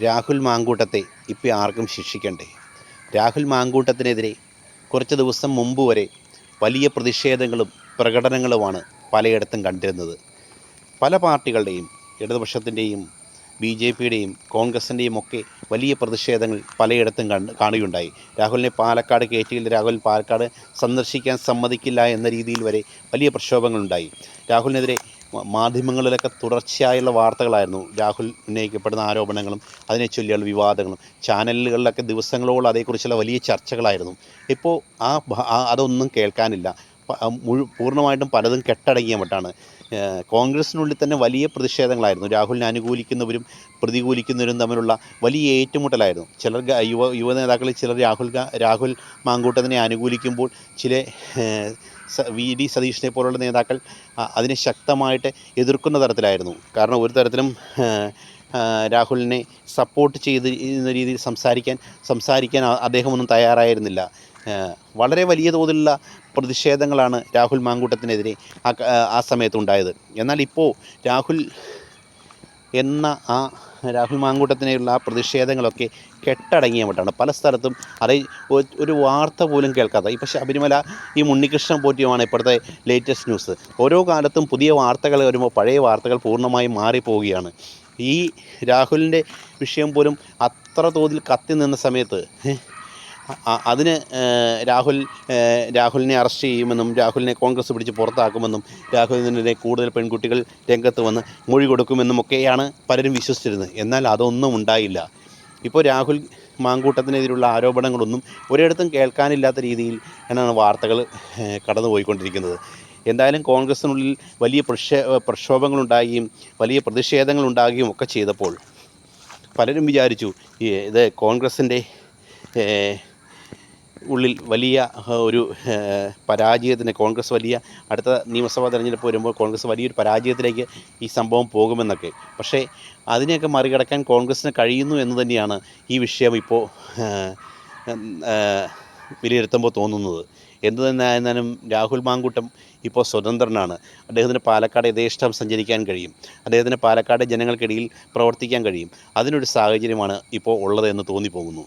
രാഹുൽ മാങ്കൂട്ടത്തെ ഇപ്പോൾ ആർക്കും ശിക്ഷിക്കണ്ടേ? രാഹുൽ മാങ്കൂട്ടത്തിനെതിരെ കുറച്ച് ദിവസം മുമ്പ് വരെ വലിയ പ്രതിഷേധങ്ങളും പ്രകടനങ്ങളുമാണ് പലയിടത്തും കണ്ടിരുന്നത്. പല പാർട്ടികളുടെയും, ഇടതുപക്ഷത്തിൻ്റെയും ബി ജെ പിയുടെയും കോൺഗ്രസിൻ്റെയും ഒക്കെ വലിയ പ്രതിഷേധങ്ങൾ പലയിടത്തും കാണുകയുണ്ടായി. രാഹുലിനെ പാലക്കാട് കയറ്റിയില്ല, രാഹുൽ പാലക്കാട് സന്ദർശിക്കാൻ സമ്മതിക്കില്ല എന്ന രീതിയിൽ വരെ വലിയ പ്രക്ഷോഭങ്ങളുണ്ടായി. രാഹുലിനെതിരെ മാധ്യമങ്ങളിലൊക്കെ തുടർച്ചയായുള്ള വാർത്തകളായിരുന്നു. രാഹുൽ ഉന്നയിക്കപ്പെടുന്ന ആരോപണങ്ങളും അതിനെ ചൊല്ലിയുള്ള വിവാദങ്ങളും ചാനലുകളിലൊക്കെ ദിവസങ്ങളോളം അതേക്കുറിച്ചുള്ള വലിയ ചർച്ചകളായിരുന്നു. ഇപ്പോൾ അതൊന്നും കേൾക്കാനില്ല. പൂർണ്ണമായിട്ടും പലതും കെട്ടടങ്ങിയ മട്ടാണ്. കോൺഗ്രസിനുള്ളിൽ തന്നെ വലിയ പ്രതിഷേധങ്ങളായിരുന്നു. രാഹുലിനെ അനുകൂലിക്കുന്നവരും പ്രതികൂലിക്കുന്നവരും തമ്മിലുള്ള വലിയ ഏറ്റുമുട്ടലായിരുന്നു. ചിലർ യുവ നേതാക്കളിൽ ചിലർ രാഹുൽ മാങ്കൂട്ടത്തിനെ അനുകൂലിക്കുമ്പോൾ ചില വി ഡി സതീഷിനെ പോലുള്ള നേതാക്കൾ അതിനെ ശക്തമായിട്ട് എതിർക്കുന്ന തരത്തിലായിരുന്നു. കാരണം ഒരു തരത്തിലും രാഹുലിനെ സപ്പോർട്ട് ചെയ്യുന്ന രീതിയിൽ സംസാരിക്കാൻ അദ്ദേഹമൊന്നും തയ്യാറായിരുന്നില്ല. വളരെ വലിയ തോതിലുള്ള പ്രതിഷേധങ്ങളാണ് രാഹുൽ മാങ്കൂട്ടത്തിനെതിരെ ആ സമയത്തുണ്ടായത്. എന്നാൽ ഇപ്പോൾ രാഹുൽ മാങ്കൂട്ടത്തിനെയുള്ള ആ പ്രതിഷേധങ്ങളൊക്കെ കെട്ടടങ്ങിയ മട്ടാണ്. പല സ്ഥലത്തും ഒരു വാർത്ത പോലും കേൾക്കാത്ത, ഇപ്പോൾ ശബരിമല ഈ ഉണ്ണികൃഷ്ണൻ പോറ്റിയുമാണ് ഇപ്പോഴത്തെ ലേറ്റസ്റ്റ് ന്യൂസ്. ഓരോ കാലത്തും പുതിയ വാർത്തകൾ വരുമ്പോൾ പഴയ വാർത്തകൾ പൂർണ്ണമായും മാറിപ്പോവുകയാണ്. ഈ രാഹുലിൻ്റെ വിഷയം പോലും അത്ര തോതിൽ കത്തി നിന്ന സമയത്ത് അതിന് രാഹുലിനെ അറസ്റ്റ് ചെയ്യുമെന്നും രാഹുലിനെ കോൺഗ്രസ് പിടിച്ച് പുറത്താക്കുമെന്നും രാഹുലിനെതിരെ കൂടുതൽ പെൺകുട്ടികൾ രംഗത്ത് വന്ന് മൊഴി കൊടുക്കുമെന്നുമൊക്കെയാണ് പലരും വിശ്വസിച്ചിരുന്നത്. എന്നാൽ അതൊന്നും ഉണ്ടായില്ല. ഇപ്പോൾ രാഹുൽ മാങ്കൂട്ടത്തിനെതിരെയുള്ള ആരോപണങ്ങളൊന്നും ഒരിടത്തും കേൾക്കാനില്ലാത്ത രീതിയിൽ എന്നാണ് വാർത്തകൾ കടന്നുപോയിക്കൊണ്ടിരിക്കുന്നത്. എന്തായാലും കോൺഗ്രസിനുള്ളിൽ വലിയ പ്രക്ഷോഭങ്ങളുണ്ടാകുകയും വലിയ പ്രതിഷേധങ്ങളുണ്ടാകുകയും ഒക്കെ ചെയ്തപ്പോൾ പലരും വിചാരിച്ചു ഇത് കോൺഗ്രസിൻ്റെ ഉള്ളിൽ വലിയ ഒരു പരാജയത്തിന്, കോൺഗ്രസ് വലിയ അടുത്ത നിയമസഭാ തെരഞ്ഞെടുപ്പ് വരുമ്പോൾ കോൺഗ്രസ് വലിയൊരു പരാജയത്തിലേക്ക് ഈ സംഭവം പോകുമെന്നൊക്കെ. പക്ഷേ അതിനെയൊക്കെ മറികടക്കാൻ കോൺഗ്രസ്സിന് കഴിയുന്നു എന്ന് തന്നെയാണ് ഈ വിഷയം ഇപ്പോൾ വിലയിരുത്തുമ്പോൾ തോന്നുന്നത്. എന്തു തന്നെ ആയിരുന്നാലും രാഹുൽ മാങ്കൂട്ടം ഇപ്പോൾ സ്വതന്ത്രനാണ്. അദ്ദേഹത്തിന് പാലക്കാട് യഥേഷ്ടം സഞ്ചരിക്കാൻ കഴിയും. അദ്ദേഹത്തിന് പാലക്കാട് ജനങ്ങൾക്കിടയിൽ പ്രവർത്തിക്കാൻ കഴിയും. അതിനൊരു സാഹചര്യമാണ് ഇപ്പോൾ ഉള്ളതെന്ന് തോന്നിപ്പോകുന്നു.